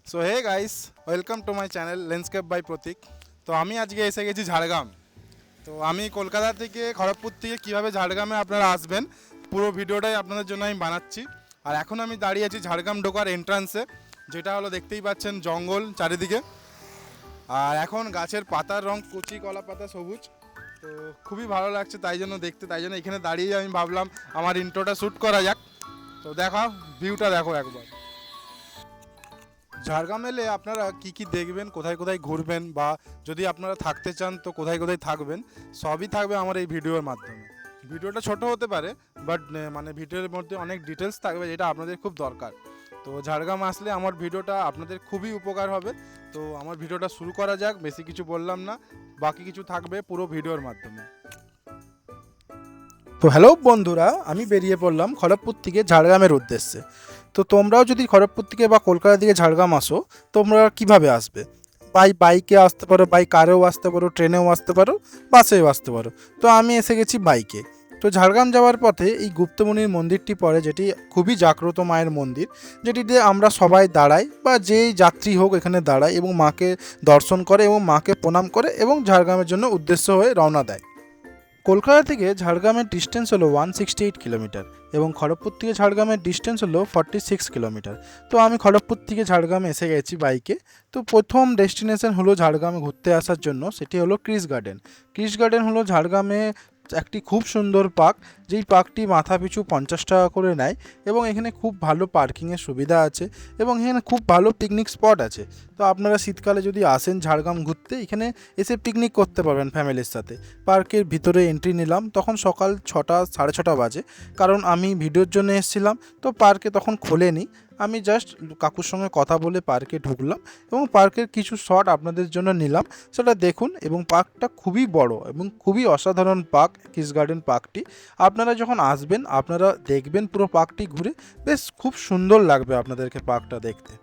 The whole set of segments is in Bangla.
So hey guys, welcome to my channel landscape by Pratik. তো আমি আজকে এসে গেছি ঝাড়গ্রাম। তো আমি কলকাতা থেকে খড়গপুর থেকে কীভাবে ঝাড়গ্রামে আপনারা আসবেন পুরো ভিডিওটাই আপনাদের জন্য আমি বানাচ্ছি। আর এখন আমি দাঁড়িয়ে আছি ঝাড়গ্রাম ঢোকার এন্ট্রান্সে, যেটা হলো দেখতেই পাচ্ছেন জঙ্গল চারিদিকে। আর এখন গাছের পাতার রং কচি কলা পাতা সবুজ। তো খুবই ভালো লাগছে তাই জন্য দেখতে, তাই জন্য এখানে দাঁড়িয়ে আমি ভাবলাম আমার ইন্ট্রোটা শ্যুট করা যাক। তো দেখাও, ভিউটা দেখো একবার। ঝাড়গ্রাম এলে আপনারা কি কি দেখবেন, কোথায় কোথায় ঘুরবেন, বা যদি আপনারা থাকতে চান তো কোথায় কোথায় থাকবেন, সবই থাকবে আমার এই ভিডিওর মাধ্যমে। ভিডিওটা ছোট হতে পারে, বাট মানে ভিডিওর মধ্যে অনেক ডিটেলস থাকবে যেটা আপনাদের খুব দরকার। তো ঝাড়গ্রাম আসলে আমার ভিডিওটা আপনাদের খুবই উপকার হবে। তো আমার ভিডিওটা শুরু করা যাক, বেশি কিছু বললাম না, বাকি কিছু থাকবে পুরো ভিডিওর মাধ্যমে। তো হ্যালো বন্ধুরা, আমি বেরিয়ে পড়লাম খড়গপুর থেকে ঝাড়গ্রামের উদ্দেশ্যে। তো তোমরাও যদি খড়গপুর থেকে বা কলকাতা থেকে ঝাড়গ্রাম আসো, তোমরা কিভাবে আসবে? বাইকে আসতে পারো, বাই কারেও আসতে পারো, ট্রেনেও আসতে পারো, বাসেও আসতে পারো। তো আমি এসে গেছি বাইকে। তো ঝাড়গ্রাম যাওয়ার পথে এই গুপ্তমণির মন্দিরটি পড়ে, যেটি খুবই জাগ্রত মায়ের মন্দির, যেটিতে আমরা সবাই দাঁড়াই বা যেই যাত্রী হোক এখানে দাঁড়ায় এবং মাকে দর্শন করে এবং মাকে প্রণাম করে এবং ঝাড়গ্রামের জন্য উদ্দেশ্য হয়ে রওনা দেয়। কলকাতা থেকে ঝাড়গ্রামের ডিস্টেন্স হলো 168 কিলোমিটার এবং খড়গপুর থেকে ঝাড়গ্রামের ডিস্টেন্স হলো 46 কিলোমিটার। তো আমি খড়গপুর থেকে ঝাড়গ্রামে এসে গেছি বাইকে। তো প্রথম ডেস্টিনেশন হলো ঝাড়গ্রামে ঘুরতে আসার জন্য, সেটি হলো ক্রিস গার্ডেন। ক্রিস গার্ডেন হলো ঝাড়গ্রামে একটি খুব সুন্দর পার্ক, যেই পার্কটি মাথা পিছু 50 টাকা করে নেয় এবং এখানে খুব ভালো পার্কিংয়ের সুবিধা আছে এবং এখানে খুব ভালো পিকনিক স্পট আছে। তো আপনারা শীতকালে যদি আসেন ঝাড়গ্রাম ঘুরতে, এখানে এসে পিকনিক করতে পারবেন ফ্যামিলির সাথে। পার্কের ভিতরে এন্ট্রি নিলাম তখন সকাল 6টা 6:30 বাজে, কারণ আমি ভিডিওর জন্য এসেছিলাম। তো পার্কে তখন খোলেনি, আমি জাস্ট কাকুর সঙ্গে কথা বলে পার্কে ঢুকলাম এবং পার্কের কিছু শট আপনাদের জন্য নিলাম, সেটা দেখুন। এবং পার্কটা খুবই বড় এবং খুবই অসাধারণ পার্ক, কিস গার্ডেন পার্কটি। আপনারা যখন আসবেন আপনারা দেখবেন পুরো পার্কটি ঘুরে, বেশ খুব সুন্দর লাগবে আপনাদেরকে পার্কটা দেখতে।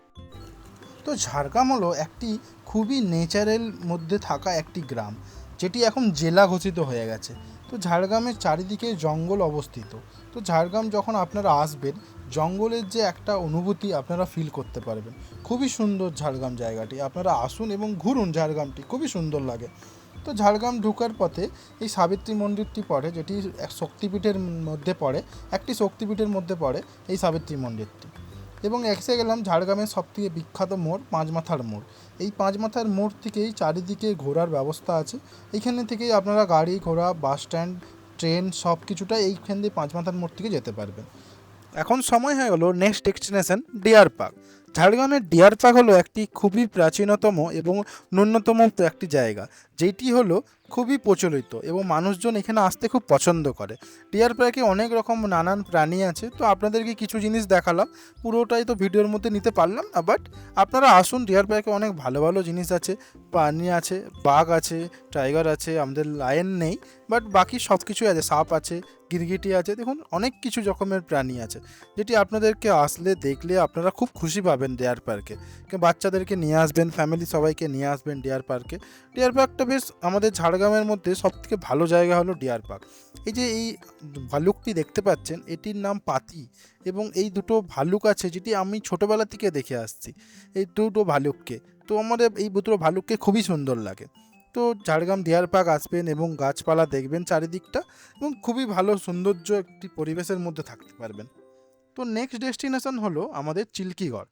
তো ঝাড়গ্রাম হলো একটি খুবই নেচারের মধ্যে থাকা একটি গ্রাম, যেটি এখন জেলা ঘোষিত হয়ে গেছে। তো ঝাড়গ্রামের চারিদিকে জঙ্গল অবস্থিত। তো ঝাড়গ্রাম যখন আপনারা আসবেন, জঙ্গলের যে একটা অনুভূতি আপনারা ফিল করতে পারবেন। খুবই সুন্দর ঝাড়গ্রাম জায়গাটি, আপনারা আসুন এবং ঘুরুন, ঝাড়গ্রামটি খুবই সুন্দর লাগে। তো ঝাড়গ্রাম ঢোকার পথে এই সাবিত্রী মন্দিরটি পড়ে, যেটি এক শক্তিপীঠের মধ্যে পড়ে, একটি শক্তিপীঠের মধ্যে পড়ে এই সাবিত্রী মন্দিরটি। এবং এসে গেলাম ঝাড়গ্রামের সবথেকে বিখ্যাত মোড়, পাঁচমাথার মোড়। এই পাঁচমাথার মোড় থেকেই চারিদিকে ঘোরার ব্যবস্থা আছে। এইখানে থেকেই আপনারা গাড়ি ঘোড়া, বাস স্ট্যান্ড, ট্রেন সব কিছুটাই এইখান দিয়ে পাঁচমাথার মোড় থেকে যেতে পারবেন। এখন সময় হয়ে গেল নেক্সট ডেস্টিনেশন ডিয়ার পার্ক। ঝাড়গ্রামের ডিয়ার পার্ক হলো একটি খুবই প্রাচীনতম এবং ন্যূনতম একটি জায়গা, যেটি হলো খুবই প্রচলিত এবং মানুষজন এখানে আসতে খুব পছন্দ করে। ডিয়ার পার্কে অনেক রকম নানান প্রাণী আছে। তো আপনাদেরকে কিছু জিনিস দেখালাম, পুরোটাই তো ভিডিওর মধ্যে নিতে পারলাম না, বাট আপনারা আসুন, ডিয়ার পার্কে অনেক ভালো ভালো জিনিস আছে। প্রাণী আছে, বাঘ আছে, টাইগার আছে, আমাদের লায়ন নেই, বাট বাকি সব কিছুই আছে, সাপ আছে, গিরগিটি আছে, দেখুন অনেক কিছু রকমের প্রাণী আছে, যেটি আপনাদেরকে আসলে দেখলে আপনারা খুব খুশি পাবেন ডিয়ার পার্কে। বাচ্চাদেরকে নিয়ে আসবেন, ফ্যামিলি সবাইকে নিয়ে আসবেন ডিয়ার পার্কে। ডিয়ার পার্কটা বেশ আমাদের ঝাড়গ্রামের মধ্যে সবথেকে ভালো জায়গা হলো ডিয়ার পার্ক। এই যে এই ভালুকটি দেখতে পাচ্ছেন, এটির নাম পাতি, এবং এই দুটো ভালুক আছে যেটি আমি ছোটোবেলা থেকে দেখে আসছি, এই দুটো ভালুককে। তো আমাদের এই দুটো ভালুককে খুবই সুন্দর লাগে। তো ঝাড়গ্রাম ডিয়ার পার্ক আসবেন এবং গাছপালা দেখবেন চারিদিকটা, এবং খুবই ভালো সৌন্দর্য একটি পরিবেশের মধ্যে থাকতে পারবেন। তো নেক্সট ডেস্টিনেশন হলো আমাদের চিল্কিগড়।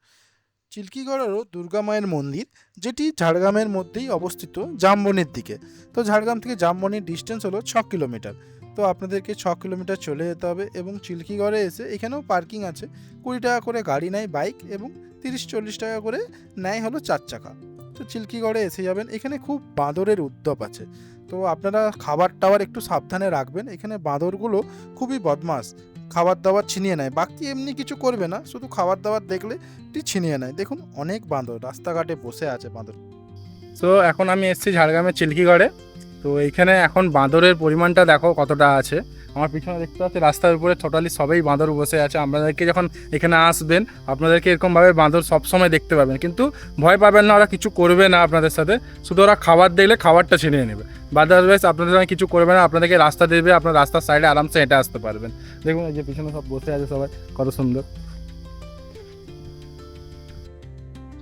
চিল্কিগড়েরও দুর্গা মায়ের মন্দির, যেটি ঝাড়গ্রামের মধ্যেই অবস্থিত, জামবনির দিকে। তো ঝাড়গ্রাম থেকে জামবনির ডিস্টেন্স হলো 6 কিলোমিটার। তো আপনাদেরকে 6 কিলোমিটার চলে যেতে হবে এবং চিল্কিগড়ে এসে এখানেও পার্কিং আছে। 20 টাকা করে গাড়ি নেয় বাইক এবং 30-40 টাকা করে নেয় হলো 4 চাকা। তো চিল্কিগড়ে এসে যাবেন, এখানে খুব বাঁদরের উদ্যাপ আছে। তো আপনারা খাবার টাবার একটু সাবধানে রাখবেন, এখানে বাঁদরগুলো খুবই বদমাস, খাবার দাবার ছিনিয়ে নেয়, বাকি এমনি কিছু করবে না, শুধু খাবার দাবার দেখলে ছিনিয়ে নেয়। দেখুন অনেক বাঁদর রাস্তাঘাটে বসে আছে বাঁদর। তো এখন আমি এসেছি ঝাড়গ্রামের চিল্কিগড়ে। তো এইখানে এখন বাঁদরের পরিমাণটা দেখো কতটা আছে। আমার পিছনে দেখতে পাচ্ছি রাস্তার উপরে টোটালি সবাই বাঁদর বসে আছে। আপনাদেরকে যখন এখানে আসবেন আপনাদেরকে এরকমভাবে বাঁদর সবসময় দেখতে পাবেন, কিন্তু ভয় পাবেন না, ওরা কিছু করবে না আপনাদের সাথে, শুধু ওরা খাবার দেখলে খাবারটা ছিনিয়ে নেবে। আদারওয়াইজ আপনাদের সঙ্গে কিছু করবে না, আপনাদেরকে রাস্তা দেবে, আপনার রাস্তার সাইডে আরামসে হেঁটে আসতে পারবেন। দেখুন এই যে পিছনে সব বসে আছে সবাই, কত সুন্দর।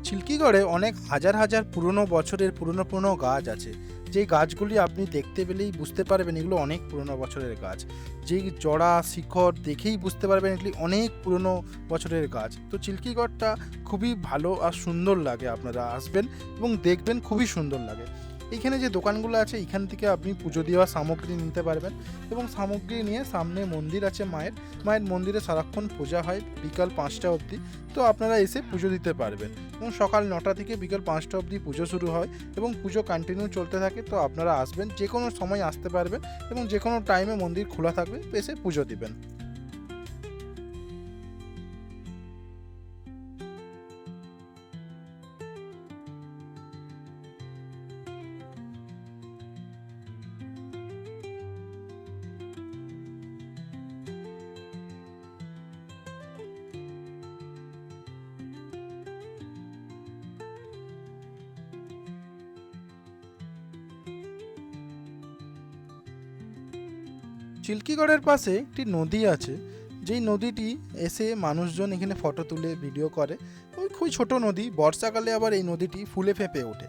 চিল্কিগড়ে অনেক হাজার হাজার পুরনো বছরের পুরনো গাছ আছে, যেই গাছগুলি আপনি দেখতে পেলেই বুঝতে পারবেন এগুলো অনেক পুরনো বছরের গাছ। যেই জড়া শিখর দেখেই বুঝতে পারবেন এগুলি অনেক পুরনো বছরের গাছ। তো চিল্কিগড়টা খুবই ভালো আর সুন্দর লাগে, আপনারা আসবেন এবং দেখবেন খুবই সুন্দর লাগে। এইখানে যে দোকানগুলো আছে এখান থেকে আপনি পুজো দেওয়া সামগ্রী নিতে পারবেন এবং সামগ্রী নিয়ে সামনে মন্দির আছে মায়ের মন্দিরে সারাক্ষণ পূজা হয় বিকাল 5টা অবধি। তো আপনারা এসে পুজো দিতে পারবেন এবং সকাল 9টা থেকে বিকাল 5টা অবধি পুজো শুরু হয় এবং পুজো কন্টিনিউ চলতে থাকে। তো আপনারা আসবেন, যে কোনো সময় আসতে পারবেন এবং যে কোনো টাইমে মন্দির খোলা থাকবে, এসে পুজো দিবেন। চিল্কিগড়ের পাশে একটি নদী আছে, যেই নদীটি এসে মানুষজন এখানে ফটো তুলে ভিডিও করে। ওই খুবই ছোট নদী, বর্ষাকালে আবার এই নদীটি ফুলে ফেঁপে ওঠে।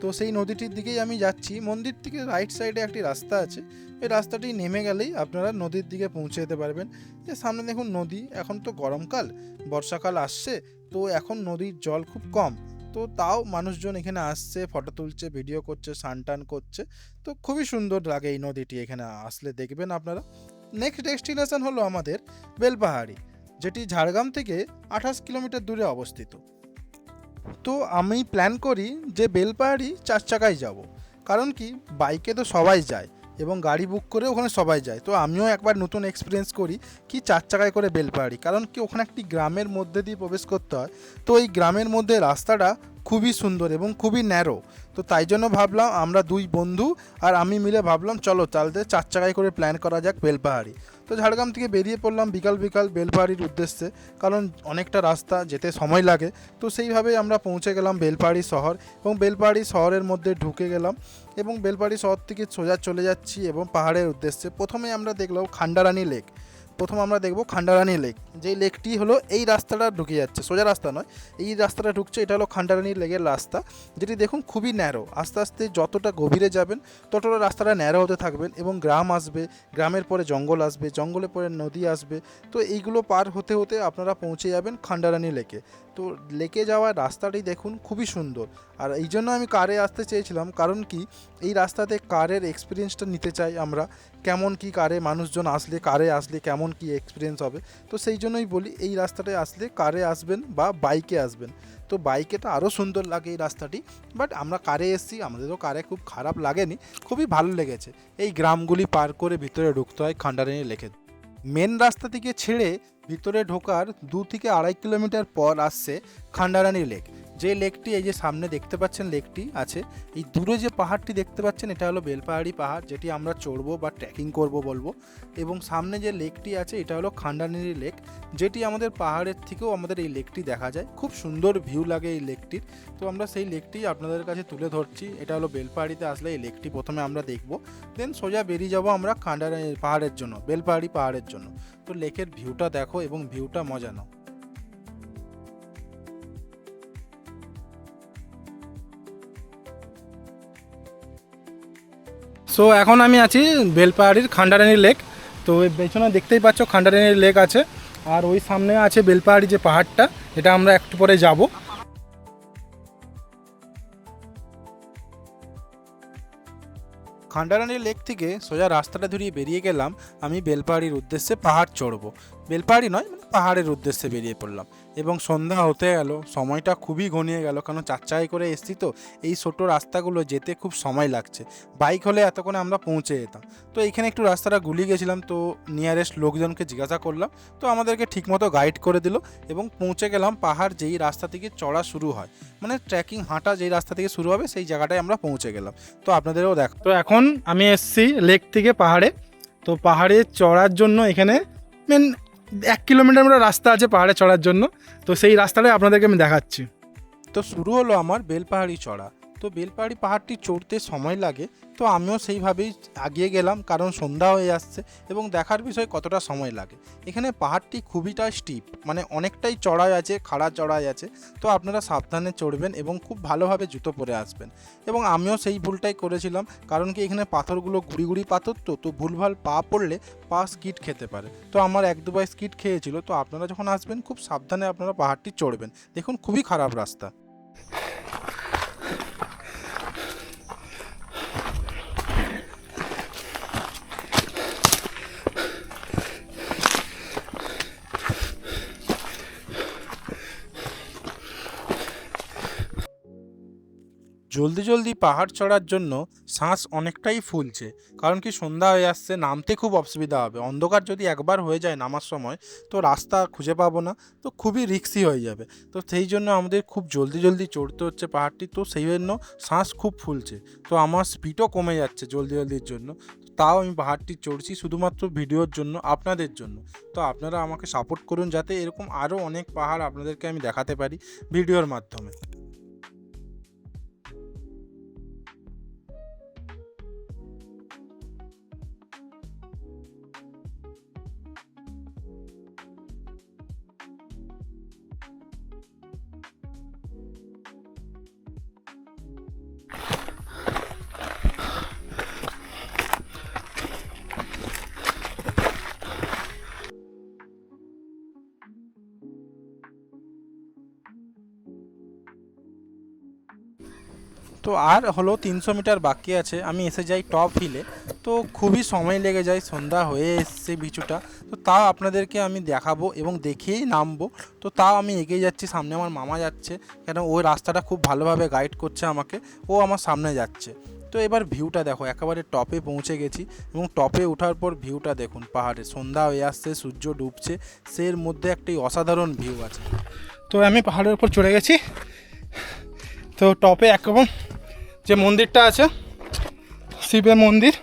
তো সেই নদীটির দিকেই আমি যাচ্ছি। মন্দির থেকে রাইট সাইডে একটি রাস্তা আছে, এই রাস্তাটি নেমে গেলেই আপনারা নদীর দিকে পৌঁছে যেতে পারবেন। যে সামনে দেখুন নদী, এখন তো গরমকাল, বর্ষাকাল আসছে, তো এখন নদীর জল খুব কম। তো তাও মানুষজন এখানে আসছে, ফটো তুলছে, ভিডিও করছে, টান করছে। তো খুবই সুন্দর লাগে এই নদীটি, এখানে আসলে দেখবেন আপনারা। নেক্সট ডেস্টিনেশন হলো আমাদের বেলপাহাড়ি, যেটি ঝাড়গ্রাম থেকে 28 কিলোমিটার দূরে অবস্থিত। তো আমি প্ল্যান করি যে বেলপাহাড়ি 4 চাকায় যাব, কারণ কি বাইকে তো সবাই যায় এবং গাড়ি বুক করে ওখানে সবাই যায়। তো আমিও একবার নতুন এক্সপিরিয়েন্স করি কি 4 চাকায় করে বেলপাহাড়ি, কারণ কি ওখানে একটি গ্রামের মধ্যে দিয়ে প্রবেশ করতে হয়। তো এই গ্রামের মধ্যে রাস্তাটা খুবই সুন্দর এবং খুবই ন্যারো। তো তাই জন্য ভাবলাম আমরা দুই বন্ধু আর আমি মিলে ভাবলাম চলো তাহলে 4 চাকায় করে প্ল্যান করা যাক বেলপাহাড়ি। তো ঝাড়গ্রাম থেকে বেরিয়ে পড়লাম বিকাল বিকাল বেলপাহাড়ির উদ্দেশ্যে, কারণ অনেকটা রাস্তা যেতে সময় লাগে। তো সেইভাবেই আমরা পৌঁছে গেলাম বেলপাহাড়ি শহর এবং বেলপাহাড়ি শহরের মধ্যে ঢুকে গেলাম এবং বেলপাহাড়ি শহর থেকে সোজা চলে যাচ্ছি এবং পাহাড়ের উদ্দেশ্যে। প্রথমে আমরা দেখলাম খান্ডারানী লেক। প্রথম আমরা দেখব খান্ডারানী লেক, যেই লেকটি হলো এই রাস্তাটা ঢুকে যাচ্ছে, সোজা রাস্তা নয়, এই রাস্তাটা ঢুকছে, এটা হলো খান্ডারানী লেকের রাস্তা, যেটি দেখুন খুবই ন্যারো। আস্তে আস্তে যতটা গভীরে যাবেন ততটা রাস্তাটা ন্যারো হতে থাকবেন এবং গ্রাম আসবে, গ্রামের পরে জঙ্গল আসবে, জঙ্গলের পরে নদী আসবে। তো এইগুলো পার হতে হতে আপনারা পৌঁছে যাবেন খান্ডারানী লেকে। তো লেকে যাওয়ার রাস্তাটি দেখুন খুবই সুন্দর। আর এই জন্য আমি কারে আসতে চেয়েছিলাম, কারণ কি এই রাস্তাতে কারের এক্সপিরিয়েন্সটা নিতে চাই আমরা, কেমন কি কারে মানুষজন আসলে, কারে আসলে কেমন কি এক্সপিরিয়েন্স হবে। তো সেই জন্যই বলি এই রাস্তাটায় আসলে কারে আসবেন বা বাইকে আসবেন। তো বাইকে তো আরও সুন্দর লাগে এই রাস্তাটি, বাট আমরা কারে এসেছি, আমাদেরও কারে খুব খারাপ লাগেনি, খুবই ভালো লেগেছে। এই গ্রামগুলি পার করে ভিতরে ঢুকতে হয় খান্ডারানী লেকে। মেন রাস্তা থেকে ছেড়ে ভিতরে ঢোকার 2 থেকে 2.5 কিলোমিটার পর আসছে খান্ডারানী লেক। যে লেকটি এই যে সামনে দেখতে পাচ্ছেন লেকটি আছে, এই দূরে যে পাহাড়টি দেখতে পাচ্ছেন এটা হলো বেলপাহাড়ি পাহাড়, যেটি আমরা চড়বো বা ট্রেকিং করব বলবো। এবং সামনে যে লেকটি আছে এটা হলো খান্ডারানী লেক, যেটি আমাদের পাহাড়ের থেকেও আমাদের এই লেকটি দেখা যায়, খুব সুন্দর ভিউ লাগে এই লেকটির। তো আমরা সেই লেকটি আপনাদের কাছে তুলে ধরছি। এটা হলো বেলপাহাড়িতে আসলে এই লেকটি প্রথমে আমরা দেখব, দেন সোজা বেরিয়ে যাব আমরা খান্ডারানী পাহাড়ের জন্য, বেলপাহাড়ি পাহাড়ের জন্য। তো লেকের ভিউটা দেখো এবং ভিউটা মজা নাও। সো এখন আমি আছি বেলপাহাড়ির খান্ডারানী লেক। তো এই পেছনে দেখতেই পাচ্ছ খান্ডারানী লেক আছে, আর ওই সামনে আছে বেলপাহাড়ি যে পাহাড়টা, এটা আমরা একটু পরে যাব। খান্ডারানী লেক থেকে সোজা রাস্তাটা ধরিয়ে বেরিয়ে গেলাম আমি বেলপাহাড়ির উদ্দেশ্যে পাহাড় চড়বো। বেলপাহাড়ি নয়, মানে পাহাড়ের উদ্দেশ্যে বেরিয়ে পড়লাম এবং সন্ধ্যা হতে গেল, সময়টা খুবই ঘনিয়ে গেল, কারণ 4 চাকায় করে এসছি তো এই ছোটো রাস্তাগুলো যেতে খুব সময় লাগছে। বাইক হলে এতক্ষণে আমরা পৌঁছে যেতাম। তো এইখানে একটু রাস্তাটা গুলিয়ে গেছিলাম, তো নিয়ারেস্ট লোকজনকে জিজ্ঞাসা করলাম, তো আমাদেরকে ঠিকমতো গাইড করে দিল এবং পৌঁছে গেলাম পাহাড় যেই রাস্তা থেকে চড়া শুরু হয়, মানে ট্রেকিং হাঁটা যেই রাস্তা থেকে শুরু হবে সেই জায়গাটায় আমরা পৌঁছে গেলাম। তো আপনাদেরও দেখ। তো এখন আমি এসছি লেক থেকে পাহাড়ে। তো পাহাড়ে চড়ার জন্য এখানে মেন 1 কিলোমিটার মতো রাস্তা আছে পাহাড়ে চড়ার জন্য, তো সেই রাস্তাটাই আপনাদেরকে আমি দেখাচ্ছি। তো শুরু হলো আমার বেলপাহাড়ি চড়া। তো বেলপাহাড়ি পাহাড়টি চড়তে সময় লাগে, তো আমিও সেইভাবেই এগিয়ে গেলাম, কারণ সন্ধ্যা হয়ে আসছে এবং দেখার বিষয় কতটা সময় লাগে। এখানে পাহাড়টি খুবইটা স্টিপ, মানে অনেকটাই চড়াই আছে, খাড়া চড়াই আছে। তো আপনারা সাবধানে চড়বেন এবং খুব ভালোভাবে জুতো পরে আসবেন। এবং আমিও সেই ভুলটাই করেছিলাম, কারণ কি এখানে পাথরগুলো গুড়ি গুড়ি পাথর, তো ভুলভাল পা পড়লে পা স্কিড খেতে পারে। তো আমার এক দুবার স্কিড খেয়েছিল। তো আপনারা যখন আসবেন খুব সাবধানে আপনারা পাহাড়টি চড়বেন। দেখুন খুবই খারাপ রাস্তা। জলদি জলদি পাহাড় চড়ার জন্য শ্বাস অনেকটাই ফুলছে, কারণ কি সন্ধ্যা হয়ে আসছে, নামতে খুব অসুবিধা হবে। অন্ধকার যদি একবার হয়ে যায় নামার সময়, তো রাস্তা খুঁজে পাবো না, তো খুবই রিস্কি হয়ে যাবে। তো সেই জন্য আমাদের খুব জলদি জলদি চড়তে হচ্ছে পাহাড়টি, তো সেই জন্য শ্বাস খুব ফুলছে। তো আমার স্পিডও কমে যাচ্ছে জলদি জলদির জন্য। তাও আমি পাহাড়টি চড়ছি শুধুমাত্র ভিডিওর জন্য, আপনাদের জন্য। তো আপনারা আমাকে সাপোর্ট করুন, যাতে এরকম আরও অনেক পাহাড় আপনাদেরকে আমি দেখাতে পারি ভিডিওর মাধ্যমে। তো আর হলো 300 মিটার বাকি আছে, আমি এসে যাই টপ হিলে। তো খুবই সময় লেগে যায়, সন্ধ্যা হয়ে এসছে কিছুটা। তো তাও আপনাদেরকে আমি দেখাবো এবং দেখেই নামবো। তো তাও আমি এগিয়ে যাচ্ছি, সামনে আমার মামা যাচ্ছে, কেন ওই রাস্তাটা খুব ভালোভাবে গাইড করছে আমাকে, ও আমার সামনে যাচ্ছে। তো এবার ভিউটা দেখো, একেবারে টপে পৌঁছে গেছি এবং টপে ওঠার পর ভিউটা দেখুন, পাহাড়ে সন্ধ্যা হয়ে আসছে, সূর্য ডুবছে, সের মধ্যে একটি অসাধারণ ভিউ আছে। তো আমি পাহাড়ের উপর চড়ে গেছি। তো টপে একরকম যে মন্দিরটা আছে, শিবের মন্দির,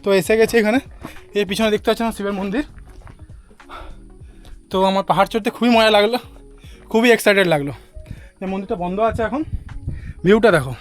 তো এসে গেছে এখানে। এই পিছনে দেখতে পাচ্ছেন শিবের মন্দির। তো আমার পাহাড় চড়তে খুবই মজা লাগলো, খুবই এক্সাইটেড লাগলো। এই মন্দিরটা বন্ধ আছে এখন, ভিউটা দেখো।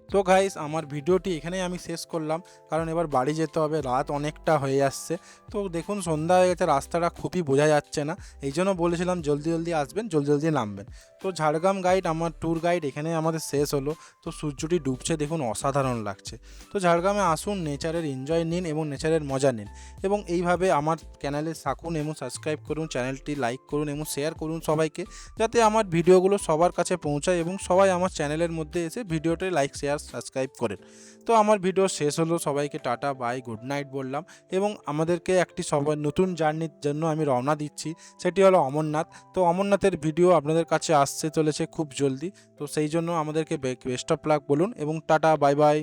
তো গাইস, আমার ভিডিওটি এখানেই আমি শেষ করলাম, কারণ এবার বাড়ি যেতে হবে, রাত অনেকটা হয়ে আসছে। তো দেখুন সন্ধ্যা হয়ে গেছে, রাস্তাটা খুবই বোঝা যাচ্ছে না, এই জন্য বলেছিলাম জলদি জলদি আসবেন, জলদি জলদি নামবেন। তো ঝাড়গ্রাম গাইড, আমার ট্যুর গাইড এখানে আমাদের শেষ হলো। তো সূর্যটি ডুবছে, দেখুন অসাধারণ লাগছে। তো ঝাড়গ্রামে আসুন, নেচারের এনজয় নিন এবং নেচারের মজা নিন। এবং এইভাবে আমার চ্যানেলে থাকুন এবং সাবস্ক্রাইব করুন, চ্যানেলটি লাইক করুন এবং শেয়ার করুন সবাইকে, যাতে আমার ভিডিওগুলো সবার কাছে পৌঁছায় এবং সবাই আমার চ্যানেলের মধ্যে এসে ভিডিওটি লাইক শেয়ার সাবস্ক্রাইব করেন। তো আমার ভিডিও শেষ হলো, সবাইকে টাটা বাই গুড নাইট বললাম এবং আমাদেরকে একটি সবাই নতুন জার্নির জন্য আমি রওনা দিচ্ছি, সেটি হলো অমরনাথ। তো অমরনাথের ভিডিও আপনাদের কাছে আসতে চলেছে খুব জলদি। তো সেই জন্য আমাদেরকে বেস্ট অফ লাক বলুন এবং টাটা বাই বাই।